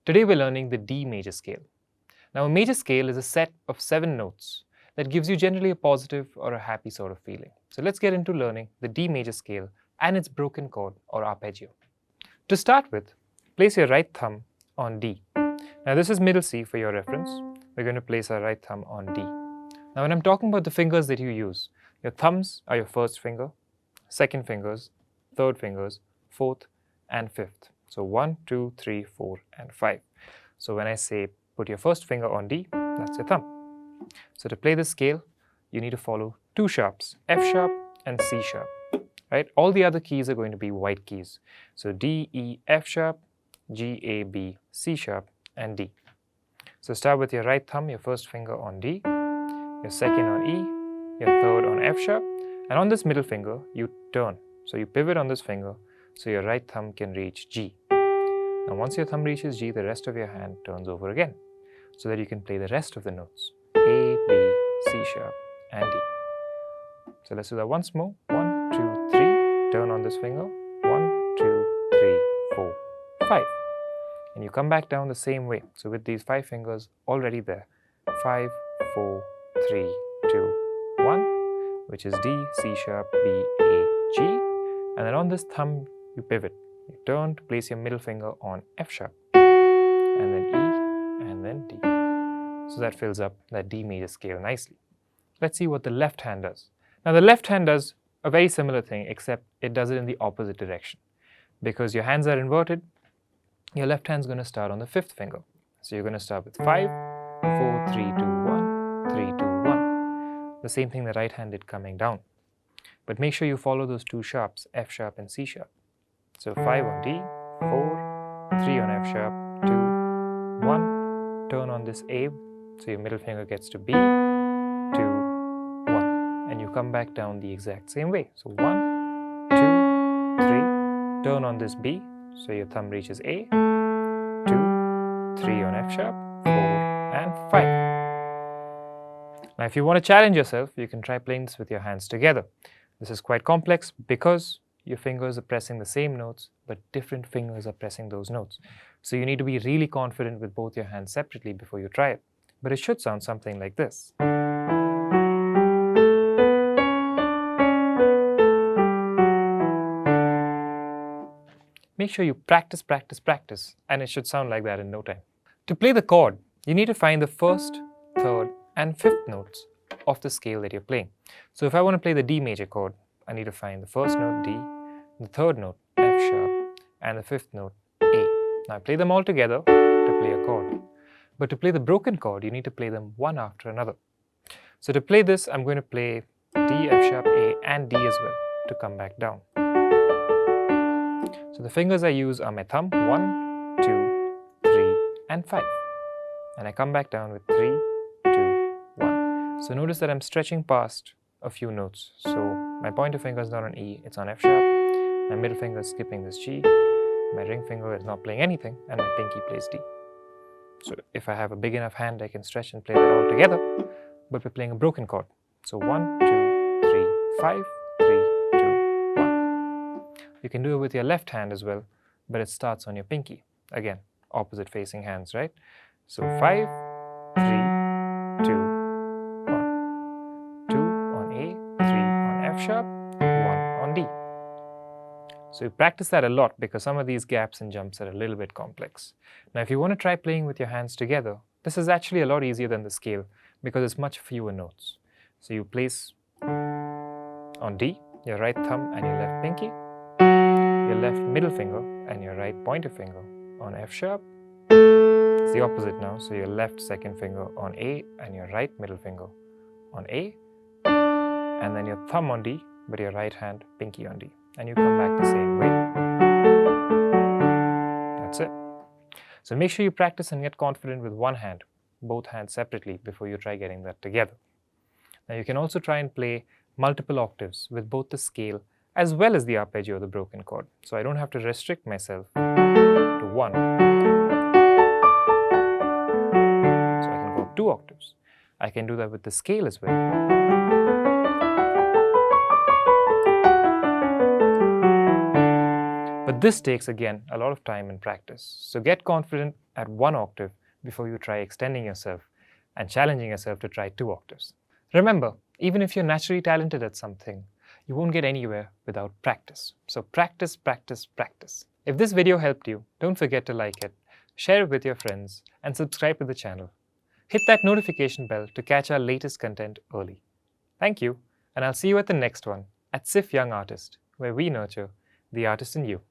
Today we're learning the D major scale. Now a major scale is a set of 7 notes that gives you generally a positive or a happy sort of feeling. So let's get into learning the D major scale and its broken chord or arpeggio. To start with, place your right thumb on D. Now this is middle C for your reference. We're going to place our right thumb on D. Now when I'm talking about the fingers that you use, your thumbs are your first finger, second fingers, third fingers, fourth and fifth. So 1, 2, 3, 4 and 5. So when I say put your first finger on D, that's your thumb. So to play this scale, you need to follow 2 sharps, F sharp and C sharp. Right? All the other keys are going to be white keys. So D, E, F sharp, G, A, B, C sharp and D. So start with your right thumb, your first finger on D, your second on E, your third on F sharp, and on this middle finger you turn. So you pivot on this finger so your right thumb can reach G. Now once your thumb reaches G, the rest of your hand turns over again so that you can play the rest of the notes A, B, C sharp and D. So let's do that once more. 1, 2, 3, turn on this finger. 1, 2, 3, 4, 5. And you come back down the same way. So with these 5 fingers already there, 5, 4, 3, 2, 1, which is D, C sharp, B, A, G. And then on this thumb, you pivot. You turn to place your middle finger on F sharp, and then E, and then D. So that fills up that D major scale nicely. Let's see what the left hand does. Now the left hand does a very similar thing, except it does it in the opposite direction. Because your hands are inverted, your left hand's going to start on the 5th finger. So you're going to start with 5, 4, 3, 2, 1, 3, 2, 1. The same thing the right hand did coming down. But make sure you follow those 2 sharps, F sharp and C sharp. So 5 on D, 4, 3 on F sharp, 2, 1, turn on this A, so your middle finger gets to B, 2, 1, and you come back down the exact same way. So 1, 2, 3, turn on this B, so your thumb reaches A, 2, 3 on F sharp, 4 and 5. Now if you want to challenge yourself, you can try playing this with your hands together. This is quite complex because your fingers are pressing the same notes, but different fingers are pressing those notes. So you need to be really confident with both your hands separately before you try it. But it should sound something like this. Make sure you practice, practice, practice, and it should sound like that in no time. To play the chord, you need to find the 1st, 3rd, and 5th notes of the scale that you're playing. So if I want to play the D major chord, I need to find the 1st note, D, the 3rd note, F sharp, and the 5th note, A. Now I play them all together to play a chord. But to play the broken chord, you need to play them one after another. So to play this, I'm going to play D, F sharp, A, and D as well to come back down. So the fingers I use are my thumb, 1, 2, 3, and 5. And I come back down with 3, 2, 1. So notice that I'm stretching past a few notes. So my pointer finger is not on E, it's on F sharp. My middle finger is skipping this G. My ring finger is not playing anything, and my pinky plays D. So if I have a big enough hand, I can stretch and play that all together, but we're playing a broken chord. So 1, 2, 3, 5, 3, 2, 1. You can do it with your left hand as well, but it starts on your pinky. Again, opposite facing hands, right? So 5, 3, 2, 1. 2 on A, 3 on F sharp, 1 on D. So you practice that a lot because some of these gaps and jumps are a little bit complex. Now if you want to try playing with your hands together, this is actually a lot easier than the scale because it's much fewer notes. So you place on D, your right thumb and your left pinky, your left middle finger and your right pointer finger on F sharp. It's the opposite now, so your left second finger on A and your right middle finger on A, and then your thumb on D, but your right hand pinky on D. And you come back the same way. That's it. So make sure you practice and get confident with one hand, both hands separately, before you try getting that together. Now you can also try and play multiple octaves with both the scale as well as the arpeggio or the broken chord. So I don't have to restrict myself to one. So I can go up 2 octaves. I can do that with the scale as well. But this takes, again, a lot of time and practice. So get confident at 1 octave before you try extending yourself and challenging yourself to try 2 octaves. Remember, even if you're naturally talented at something, you won't get anywhere without practice. So practice, practice, practice. If this video helped you, don't forget to like it, share it with your friends, and subscribe to the channel. Hit that notification bell to catch our latest content early. Thank you, and I'll see you at the next one at SIFF Young Artiste, where we nurture the artist in you.